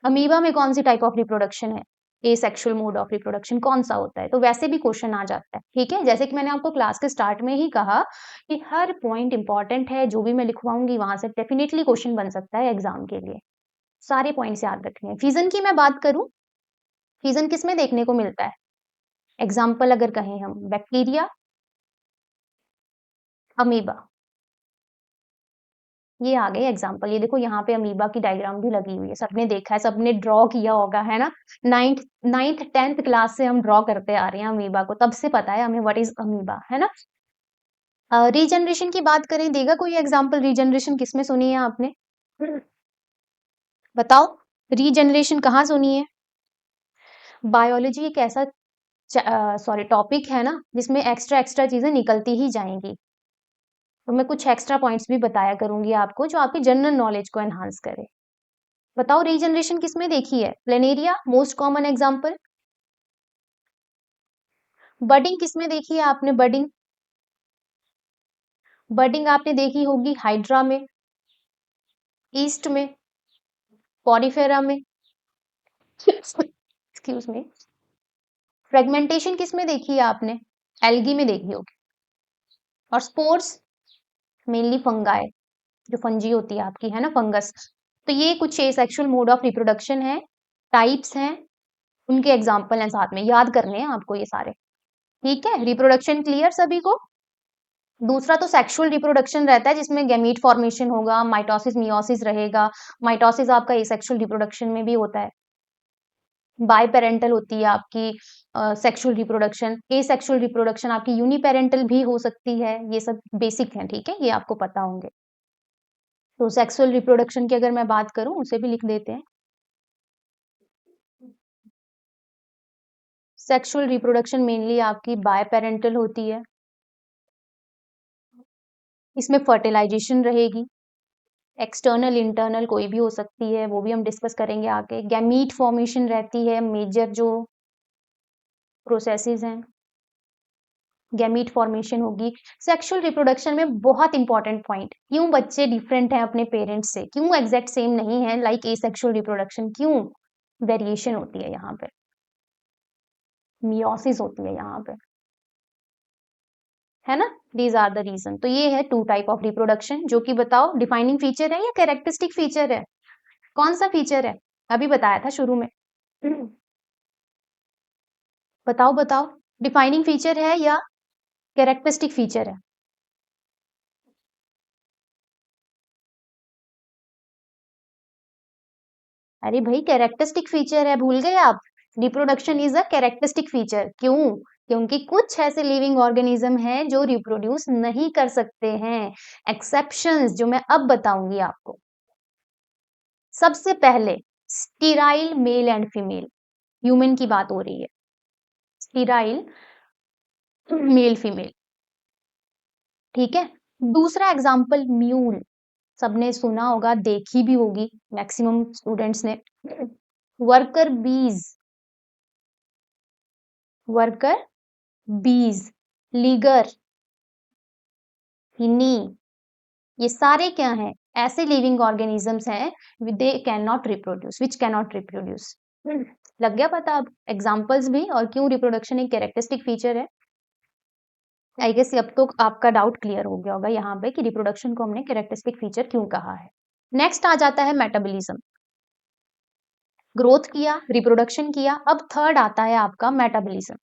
अमीबा में कौन सी टाइप ऑफ रिप्रोडक्शन है, एसेक्सुअल मोड ऑफ रिप्रोडक्शन कौन सा होता है। तो वैसे भी क्वेश्चन आ जाता है, ठीक है। जैसे कि मैंने आपको क्लास के स्टार्ट में ही कहा कि हर पॉइंट इंपॉर्टेंट है, जो भी मैं लिखवाऊंगी वहां से डेफिनेटली क्वेश्चन बन सकता है एग्जाम के लिए। सारे पॉइंट्स याद रखने हैं। फिजन की मैं बात करूं, फिजन किसमें देखने को मिलता है? एग्जाम्पल अगर कहें हम, बैक्टीरिया, अमीबा, ये आ गए एग्जाम्पल। ये देखो यहाँ पे अमीबा की डायग्राम भी लगी हुई है, सबने देखा है, सबने ड्रॉ किया होगा, है ना। नाइन्थ नाइन्थ 10th क्लास से हम ड्रॉ करते आ रहे हैं अमीबा को, तब से पता है हमें व्हाट इज अमीबा, है ना। रीजनरेशन की बात करें, देगा कोई एग्जाम्पल? रीजनरेशन किसमें सुनी है आपने? बताओ, रीजनरेशन कहाँ सुनी है? बायोलॉजी एक ऐसा सॉरी टॉपिक है ना, जिसमें एक्स्ट्रा एक्स्ट्रा चीजें निकलती ही जाएंगी। तो मैं कुछ एक्स्ट्रा पॉइंट्स भी बताया करूंगी आपको, जो आपकी जनरल नॉलेज को एनहांस करे। बताओ रीजनरेशन किसमें देखी है? Planaria most common example. Budding किसमें देखी है आपने? बडिंग, बडिंग आपने देखी होगी हाइड्रा में, ईस्ट में, पॉरीफेरा में, एक्सक्यूज मी। फ्रेगमेंटेशन किसमें देखी है आपने? एल्गी में देखी होगी। और स्पोर्स मेनली फंगाई, जो फंजी होती है आपकी, है ना, फंगस। तो ये कुछ सेक्सुअल मोड ऑफ रिप्रोडक्शन है, टाइप्स हैं, उनके एग्जाम्पल हैं, साथ में याद करने हैं आपको ये सारे, ठीक है। रिप्रोडक्शन क्लियर सभी को? दूसरा तो सेक्सुअल रिप्रोडक्शन रहता है, जिसमें गैमीट फॉर्मेशन होगा, माइटोसिस मियोसिस रहेगा। माइटोसिस आपका एसेक्सुअल रिप्रोडक्शन में भी होता है। बाय पेरेंटल होती है आपकी सेक्सुअल रिप्रोडक्शन। एसेक्सुअल रिप्रोडक्शन आपकी यूनिपेरेंटल भी हो सकती है। ये सब बेसिक है, ठीक है, ये आपको पता होंगे। तो सेक्सुअल रिप्रोडक्शन की अगर मैं बात करूं, उसे भी लिख देते हैं। सेक्सुअल रिप्रोडक्शन मेनली आपकी बाय पेरेंटल होती है, इसमें फर्टिलाइजेशन रहेगी। एक्सटर्नल इंटरनल कोई भी हो सकती है, वो भी हम डिस्कस करेंगे आगे। गैमीट फॉर्मेशन रहती है, मेजर जो प्रोसेसेस हैं, गैमीट फॉर्मेशन होगी। सेक्सुअल रिप्रोडक्शन में बहुत इंपॉर्टेंट पॉइंट, क्यों बच्चे डिफरेंट हैं अपने पेरेंट्स से, क्यों एग्जैक्ट सेम नहीं है लाइक ए सेक्सुअल रिप्रोडक्शन, क्यों वेरिएशन होती है यहाँ पे, मियोसिस होती है यहाँ पे, है ना। These are the reason. तो ये है टू टाइप ऑफ रिप्रोडक्शन, जो कि बताओ डिफाइनिंग फीचर है या कैरेक्टरिस्टिक फीचर है? कौन सा फीचर है? अभी बताया था शुरू में। बताओ बताओ, डिफाइनिंग फीचर है या कैरेक्टरिस्टिक फीचर है? अरे भाई कैरेक्टरिस्टिक फीचर है, भूल गए आप? Reproduction is a characteristic feature. क्यों? क्योंकि कुछ ऐसे लिविंग ऑर्गेनिज्म हैं जो रिप्रोड्यूस नहीं कर सकते हैं। एक्सेप्शंस जो मैं अब बताऊंगी आपको। सबसे पहले sterile male and female, human की बात हो रही है। स्टीराइल मेल फीमेल, ठीक है। दूसरा एग्जाम्पल म्यूल, सबने सुना होगा, देखी भी होगी मैक्सिमम स्टूडेंट्स ने। वर्कर बीज, वर्कर बीज, लीगर, हिनी, ये सारे क्या हैं? ऐसे लिविंग ऑर्गेनिजम्स हैं they can not reproduce, which can not reproduce. लग गया पता अब एग्जाम्पल्स भी और क्यों रिप्रोडक्शन एक कैरेक्टरिस्टिक फीचर है। आई गेस अब तो आपका डाउट क्लियर हो गया होगा यहाँ पे कि रिप्रोडक्शन को हमने कैरेक्टरिस्टिक फीचर क्यों कहा है। नेक्स्ट आ जाता है मेटाबॉलिज्म। ग्रोथ किया, रिप्रोडक्शन किया, अब थर्ड आता है आपका मेटाबॉलिज्म।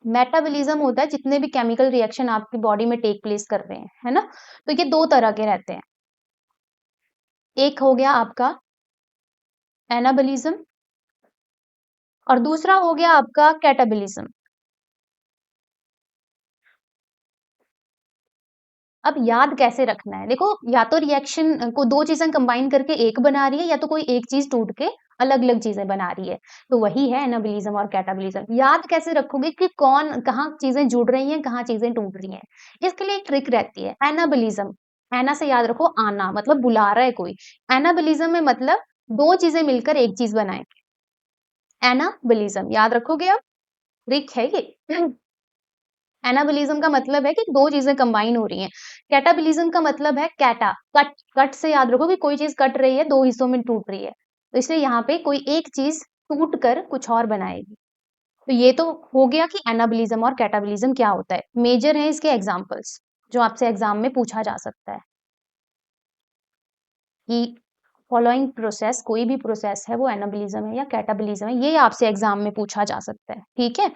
मेटाबॉलिज्म होता है जितने भी केमिकल रिएक्शन आपकी बॉडी में टेक प्लेस कर रहे हैं, है ना। तो ये दो तरह के रहते हैं। एक हो गया आपका एनाबॉलिज्म और दूसरा हो गया आपका कैटाबॉलिज्म। अब याद कैसे रखना है, देखो या तो रिएक्शन को दो चीजें कंबाइन करके एक बना रही है या तो कोई एक चीज टूट के अलग अलग चीजें बना रही है, तो वही है एनाबॉलिज्म और कैटाबॉलिज्म। याद कैसे रखोगे कि कौन कहाँ चीजें जुड़ रही हैं, कहाँ चीजें टूट रही हैं। इसके लिए एक ट्रिक रहती है। एनाबॉलिज्म, एना से याद रखो आना, मतलब बुला रहा है कोई। एनाबॉलिज्म में मतलब दो चीजें मिलकर एक चीज बनाएंगे, एनाबॉलिज्म। याद रखोगे अब, ट्रिक है ये। एनाबॉलिज्म का मतलब है कि दो चीजें कंबाइन हो रही हैं। कैटाबॉलिज्म का मतलब है कैटा, कट, कट से याद रखो कि कोई चीज कट रही है, दो हिस्सों में टूट रही है, तो इसलिए यहाँ पे कोई एक चीज टूट कर कुछ और बनाएगी। तो ये तो हो गया कि एनाबॉलिज्म और कैटाबॉलिज्म क्या होता है। मेजर है इसके एग्जाम्पल्स जो आपसे एग्जाम में पूछा जा सकता है कि फॉलोइंग प्रोसेस, कोई भी प्रोसेस है वो एनाबॉलिज्म है या कैटाबॉलिज्म है, ये आपसे एग्जाम में पूछा जा सकता है, ठीक है।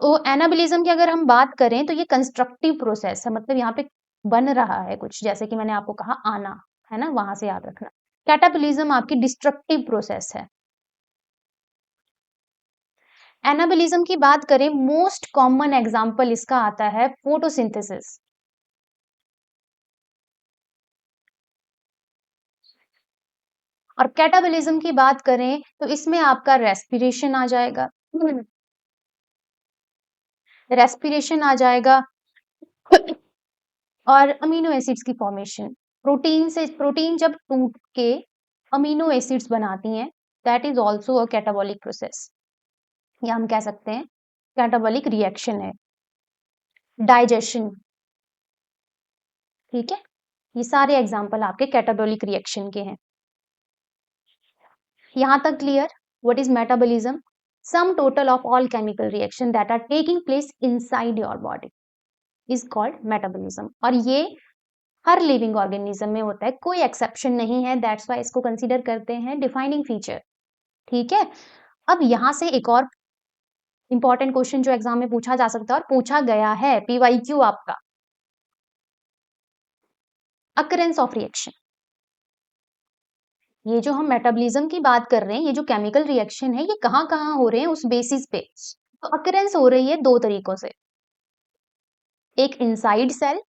तो एनाबॉलिज्म की अगर हम बात करें तो ये कंस्ट्रक्टिव प्रोसेस है, मतलब यहाँ पे बन रहा है कुछ, जैसे कि मैंने आपको कहा आना, है ना, वहां से याद रखना। कैटाबॉलिज्म आपकी डिस्ट्रक्टिव प्रोसेस है। एनाबॉलिज्म की बात करें, मोस्ट कॉमन एग्जांपल इसका आता है फोटोसिंथेसिस। और कैटाबॉलिज्म की बात करें तो इसमें आपका रेस्पिरेशन आ जाएगा, रेस्पिरेशन आ जाएगा और अमीनो एसिड्स की फॉर्मेशन। प्रोटीन से, प्रोटीन जब टूट के अमीनो एसिड्स बनाती हैं, that is also a catabolic process, या हम कह सकते हैं कैटाबॉलिक रिएक्शन है। डाइजेशन, ठीक है, ये सारे एग्जाम्पल आपके कैटाबॉलिक रिएक्शन के हैं। यहां तक clear? What is metabolism? Sum total of all chemical reaction that are taking place inside your body is called metabolism. और ये हर लिविंग ऑर्गेनिज्म में होता है, कोई एक्सेप्शन नहीं है, दैट्स वाई इसको कंसीडर करते हैं डिफाइनिंग फीचर, ठीक है। अब यहां से एक और इंपॉर्टेंट क्वेश्चन जो एग्जाम में पूछा जा सकता है और पूछा गया है, पीवाईक्यू आपका, अकरेंस ऑफ रिएक्शन। ये जो हम मेटाबॉलिज्म की बात कर रहे हैं, ये जो केमिकल रिएक्शन है, ये कहाँ कहाँ हो रहे हैं उस बेसिस पे। तो अकरेंस हो रही है दो तरीकों से, एक इनसाइड सेल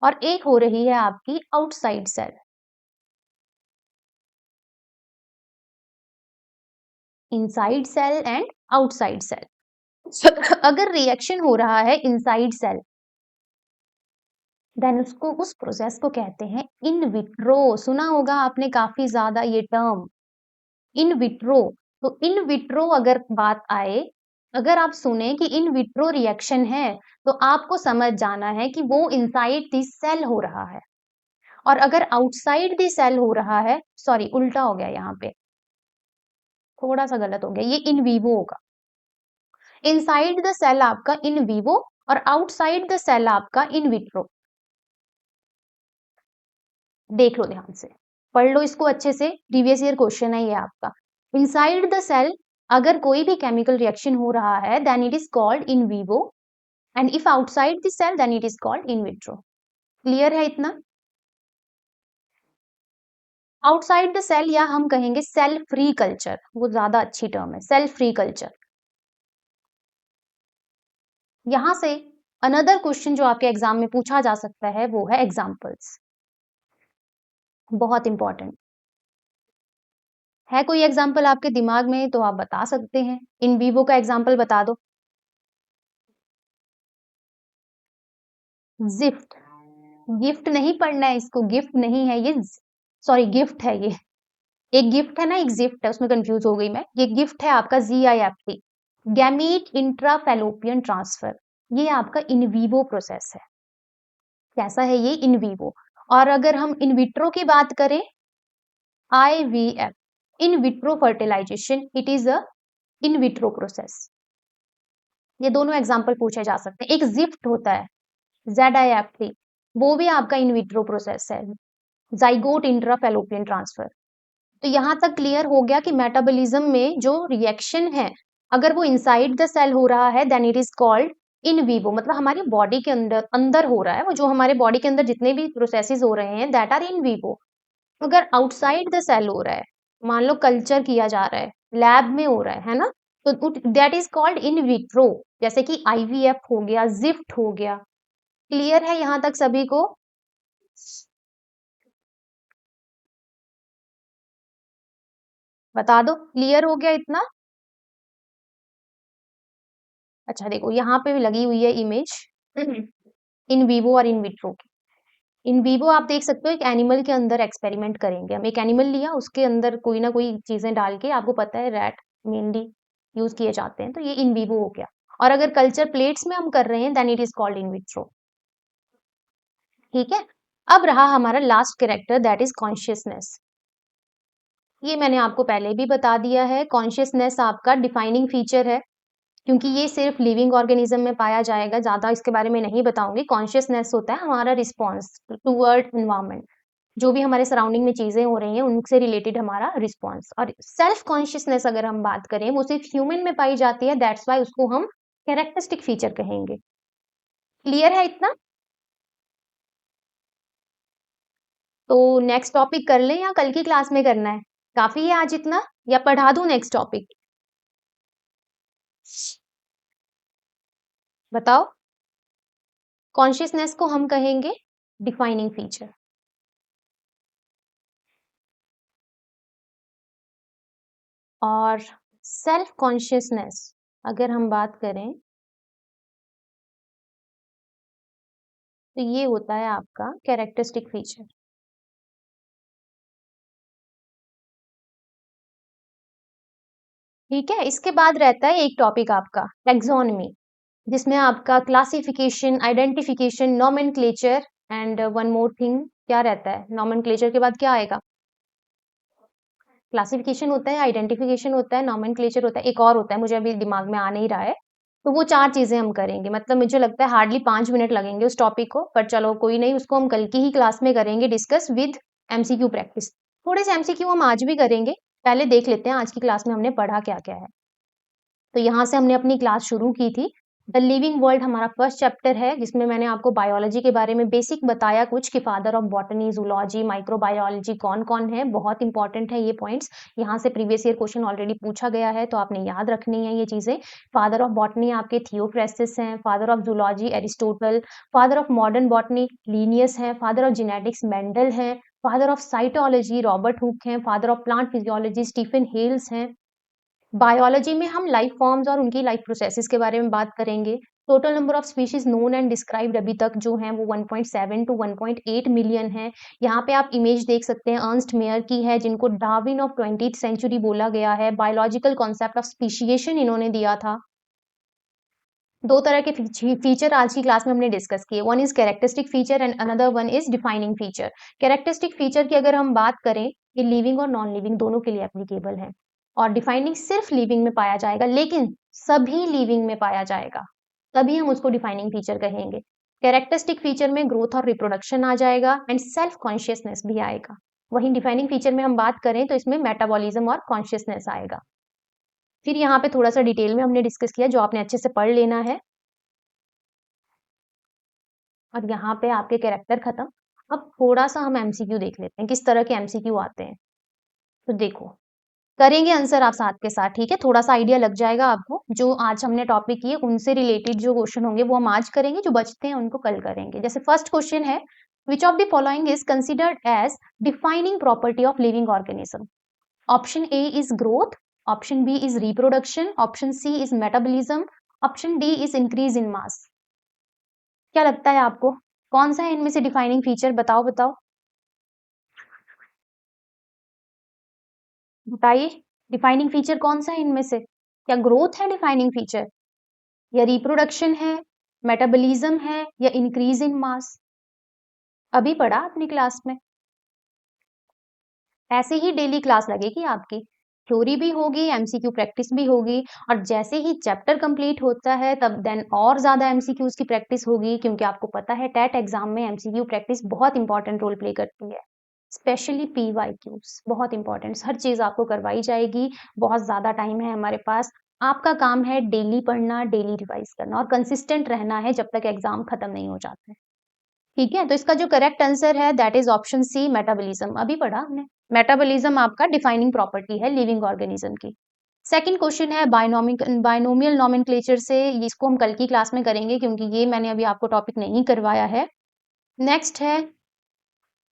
और एक हो रही है आपकी outside cell. Inside cell and outside cell. अगर रिएक्शन हो रहा है इनसाइड सेल, देन उसको, उस प्रोसेस को कहते हैं इन विट्रो। सुना होगा आपने काफी ज्यादा ये टर्म, इन विट्रो। तो इन विट्रो अगर बात आए, अगर आप सुने कि इन विट्रो रिएक्शन है, तो आपको समझ जाना है कि वो इनसाइड द सेल हो रहा है। और अगर आउटसाइड द सेल हो रहा है, सॉरी उल्टा हो गया यहाँ पे, थोड़ा सा गलत हो गया, ये इन वीवो होगा। इनसाइड द सेल आपका इन वीवो और आउटसाइड द सेल आपका इन विट्रो। देख लो ध्यान से, पढ़ लो इसको अच्छे से, प्रीवियस ईयर क्वेश्चन है ये आपका। इनसाइड द सेल अगर कोई भी केमिकल रिएक्शन हो रहा है, then it is called in vivo, and if outside the cell then it is called in vitro. Clear है इतना? आउटसाइड द सेल, या हम कहेंगे सेल फ्री कल्चर, वो ज्यादा अच्छी टर्म है, सेल फ्री कल्चर। यहां से अनदर क्वेश्चन जो आपके एग्जाम में पूछा जा सकता है वो है एग्जाम्पल्स, बहुत इंपॉर्टेंट है। कोई एग्जाम्पल आपके दिमाग में तो आप बता सकते हैं, इन वीवो का एग्जाम्पल बता दो। जिफ्ट, गिफ्ट नहीं पढ़ना है इसको, गिफ्ट नहीं है ये, सॉरी गिफ्ट है ये, एक गिफ्ट है ना, एक जिफ्ट है, उसमें कंफ्यूज हो गई मैं। ये गिफ्ट है आपका GIFT, गैमीट इंट्राफेलोपियन ट्रांसफर। ये आपका इन वीवो प्रोसेस है। कैसा है ये? In vivo. और अगर हम इन विट्रो की बात करें, IVF, in vitro fertilization, it is a in vitro process. ये दोनों एग्जाम्पल पूछे जा सकते हैं। एक जिफ्ट होता है ZIFT, वो भी आपका इन विट्रो प्रोसेस है, जाइगोट इंट्राफेलोपियन ट्रांसफर। तो यहां तक क्लियर हो गया कि मेटाबॉलिज्म में जो रिएक्शन है, अगर वो इनसाइड द सेल हो रहा है then it is called in vivo, मतलब हमारी बॉडी के अंदर अंदर हो रहा है, वो जो हमारे बॉडी के अंदर जितने भी प्रोसेसेस हो रहे हैं दैट आर इन वीवो। अगर आउटसाइड द सेल हो रहा है, मान लो कल्चर किया जा रहा है, लैब में हो रहा है ना, तो that is called in vitro, जैसे कि IVF हो गया, जिफ्ट हो गया। क्लियर है यहां तक सभी को? बता दो, क्लियर हो गया इतना? अच्छा देखो, यहाँ पे भी लगी हुई है इमेज इन वीवो और इन विट्रो की। इन वीवो आप देख सकते हो, एक एनिमल के अंदर एक्सपेरिमेंट करेंगे हम, एक एनिमल लिया, उसके अंदर कोई ना कोई चीजें डाल के, आपको पता है रैट मेनली यूज किए जाते हैं, तो ये इन वीवो हो गया। और अगर कल्चर प्लेट्स में हम कर रहे हैं then it is called in vitro. ठीक है, अब रहा हमारा last character, that is consciousness. ये मैंने आपको पहले भी बता दिया है, कॉन्शियसनेस आपका डिफाइनिंग फीचर है, क्योंकि ये सिर्फ लिविंग ऑर्गेनिज्म में पाया जाएगा, ज्यादा इसके बारे में नहीं बताऊंगी। कॉन्शियसनेस होता है हमारा रिस्पॉन्स टूवर्ड इन्वायरमेंट, जो भी हमारे सराउंडिंग में चीजें हो रही हैं उनसे रिलेटेड हमारा रिस्पॉन्स। और सेल्फ कॉन्शियसनेस अगर हम बात करें, वो सिर्फ ह्यूमन में पाई जाती है, दैट्स वाई उसको हम कैरेक्टरिस्टिक फीचर कहेंगे। क्लियर है इतना? तो नेक्स्ट टॉपिक कर लें या कल की क्लास में करना है? काफी है आज इतना, या पढ़ा दूं नेक्स्ट टॉपिक? बताओ। कॉन्शियसनेस को हम कहेंगे डिफाइनिंग फीचर, और सेल्फ कॉन्शियसनेस अगर हम बात करें तो ये होता है आपका कैरेक्टरिस्टिक फीचर। ठीक है, इसके बाद रहता है एक टॉपिक आपका टैक्सोनॉमी, जिसमें आपका classification, identification, nomenclature and one more thing. क्या रहता है नोमेनक्लेचर के बाद? क्या आएगा? क्लासिफिकेशन होता है, आइडेंटिफिकेशन होता है, नोमेनक्लेचर होता है, एक और होता है, मुझे अभी दिमाग में आ नहीं रहा है। तो वो चार चीजें हम करेंगे, मतलब मुझे लगता है हार्डली 5 मिनट लगेंगे उस टॉपिक को, पर चलो कोई नहीं, उसको हम कल की ही क्लास में करेंगे डिस्कस विद MCQ प्रैक्टिस। थोड़े से MCQ हम आज भी करेंगे, पहले देख लेते हैं आज की क्लास में हमने पढ़ा क्या क्या है। तो यहाँ से हमने अपनी क्लास शुरू की थी। द लिविंग वर्ल्ड हमारा फर्स्ट चैप्टर है, जिसमें मैंने आपको बायोलॉजी के बारे में बेसिक बताया कुछ, कि father of botany, zoology, microbiology कौन कौन है। बहुत इंपॉर्टेंट है ये पॉइंट्स, यहाँ से प्रीवियस ईयर क्वेश्चन ऑलरेडी पूछा गया है, तो आपने याद रखनी है ये चीजें। फादर ऑफ बॉटनी आपके थियोफ्रेसिस हैं, father of zoology Aristotle, father of modern botany Linnaeus है, फादर ऑफ जेनेटिक्स मेंडल है, father of cytology Robert Hooke हैं, father of plant physiology Stephen Hales हैं। बायोलॉजी में हम लाइफ फॉर्म्स और उनकी लाइफ प्रोसेसेस के बारे में बात करेंगे। Total number of species known and described अभी तक जो हैं वो 1.7 टू 1.8 मिलियन है। यहाँ पे आप इमेज देख सकते हैं, अर्नस्ट मेयर की है, जिनको डार्विन ऑफ 20th सेंचुरी बोला गया है। बायोलॉजिकल कॉन्सेप्ट ऑफ स्पीशिएशन इन्होंने दिया था। दो तरह के फीचर आज की क्लास में हमने डिस्कस किए, one is characteristic feature and another one is defining feature. Characteristic feature की अगर हम बात करें, ये लिविंग और नॉन लिविंग दोनों के लिए एप्लीकेबल है, और डिफाइनिंग सिर्फ लिविंग में पाया जाएगा, लेकिन सभी लिविंग में पाया जाएगा, तभी हम उसको डिफाइनिंग फीचर कहेंगे। कैरेक्टरिस्टिक फीचर में ग्रोथ और रिप्रोडक्शन आ जाएगा एंड सेल्फ कॉन्शियसनेस भी आएगा। वहीं डिफाइनिंग फीचर में हम बात करें तो इसमें मेटाबॉलिज्म और कॉन्शियसनेस आएगा। फिर यहाँ पे थोड़ा सा डिटेल में हमने डिस्कस किया, जो आपने अच्छे से पढ़ लेना है। और यहाँ पे आपके कैरेक्टर खत्म। अब थोड़ा सा हम एमसीक्यू देख लेते हैं, किस तरह के एमसीक्यू आते हैं। तो देखो, करेंगे आंसर आप साथ के साथ, ठीक है? थोड़ा सा आइडिया लग जाएगा आपको। जो आज हमने टॉपिक किए उनसे रिलेटेड जो क्वेश्चन होंगे वो हम आज करेंगे, जो बचते हैं उनको कल करेंगे। जैसे फर्स्ट क्वेश्चन है, which of the following is considered as defining property of living organism? Option A is growth, option B is reproduction, option C is metabolism, option D is increase in mass. क्या लगता है आपको, कौन सा है इनमें से डिफाइनिंग फीचर? बताओ बताओ बताइए, डिफाइनिंग फीचर कौन सा है इनमें से? क्या ग्रोथ है डिफाइनिंग फीचर, या रिप्रोडक्शन है, मेटाबॉलिज्म है, या इंक्रीज इन मास? अभी पढ़ा अपनी क्लास में। ऐसे ही डेली क्लास लगेगी आपकी, थ्योरी भी होगी, एमसीक्यू प्रैक्टिस भी होगी, और जैसे ही चैप्टर कंप्लीट होता है तब देन और ज्यादा एमसीक्यूज की प्रैक्टिस होगी, क्योंकि आपको पता है टेट एग्जाम में एमसीक्यू प्रैक्टिस बहुत इंपॉर्टेंट रोल प्ले करती है। स्पेशली पीवाईक्यूज बहुत इंपॉर्टेंट, हर चीज आपको करवाई जाएगी। बहुत ज्यादा टाइम है हमारे पास। आपका काम है डेली पढ़ना, डेली रिवाइज करना, और कंसिस्टेंट रहना है जब तक एग्जाम खत्म नहीं हो जाते। ठीक है, तो इसका जो करेक्ट आंसर है that is option C, metabolism. अभी पढ़ा हमने। मेटाबॉलिज्म आपका डिफाइनिंग प्रॉपर्टी है लिविंग ऑर्गेनिज्म की। सेकंड क्वेश्चन है बायनोमियल नॉमेनक्लेचर से, इसको हम कल की क्लास में करेंगे क्योंकि ये मैंने अभी आपको टॉपिक नहीं करवाया है। नेक्स्ट है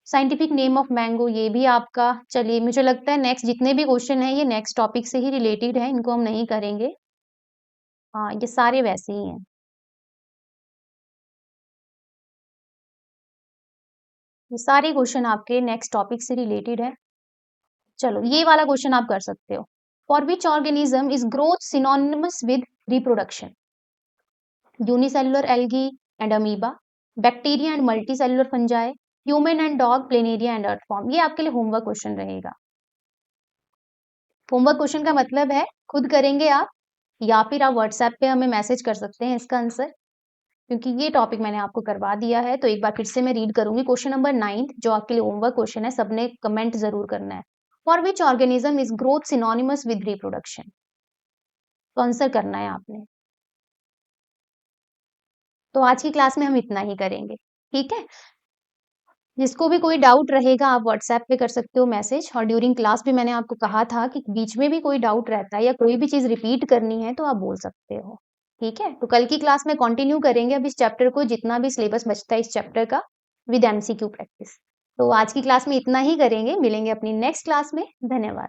साइंटिफिक नेम ऑफ मैंगो, ये भी आपका, चलिए मुझे लगता है नेक्स्ट जितने भी क्वेश्चन है ये नेक्स्ट टॉपिक से ही रिलेटेड है, इनको हम नहीं करेंगे। हाँ, ये सारे वैसे ही हैं। ये सारे क्वेश्चन आपके नेक्स्ट टॉपिक से रिलेटेड है। चलो, ये वाला क्वेश्चन आप कर सकते हो। For which organism is growth synonymous with reproduction? Unicellular algae and amoeba, bacteria and multicellular fungi, human and dog, planaria and earthworm. ये आपके लिए होमवर्क क्वेश्चन रहेगा। होमवर्क क्वेश्चन का मतलब है खुद करेंगे आप, या फिर आप व्हाट्सएप पे हमें मैसेज कर सकते हैं इसका आंसर, क्योंकि ये टॉपिक मैंने आपको करवा दिया है। तो एक बार फिर से मैं रीड करूंगी क्वेश्चन नंबर 9 जो आपके लिए होमवर्क क्वेश्चन है, सबने कमेंट जरूर करना है। For which organism is growth synonymous with reproduction? तो आंसर करना है आपने। तो आज की क्लास में हम इतना ही करेंगे, ठीक है? जिसको भी कोई डाउट रहेगा आप व्हाट्सएप पे कर सकते हो मैसेज, और ड्यूरिंग क्लास भी मैंने आपको कहा था कि बीच में भी कोई डाउट रहता है या कोई भी चीज रिपीट करनी है तो आप बोल सकते हो। ठीक है, तो कल की क्लास में कंटिन्यू करेंगे अब इस चैप्टर को, जितना भी सिलेबस बचता है इस चैप्टर का, विद एमसीक्यू प्रैक्टिस। तो आज की क्लास में इतना ही करेंगे, मिलेंगे अपनी नेक्स्ट क्लास में। धन्यवाद।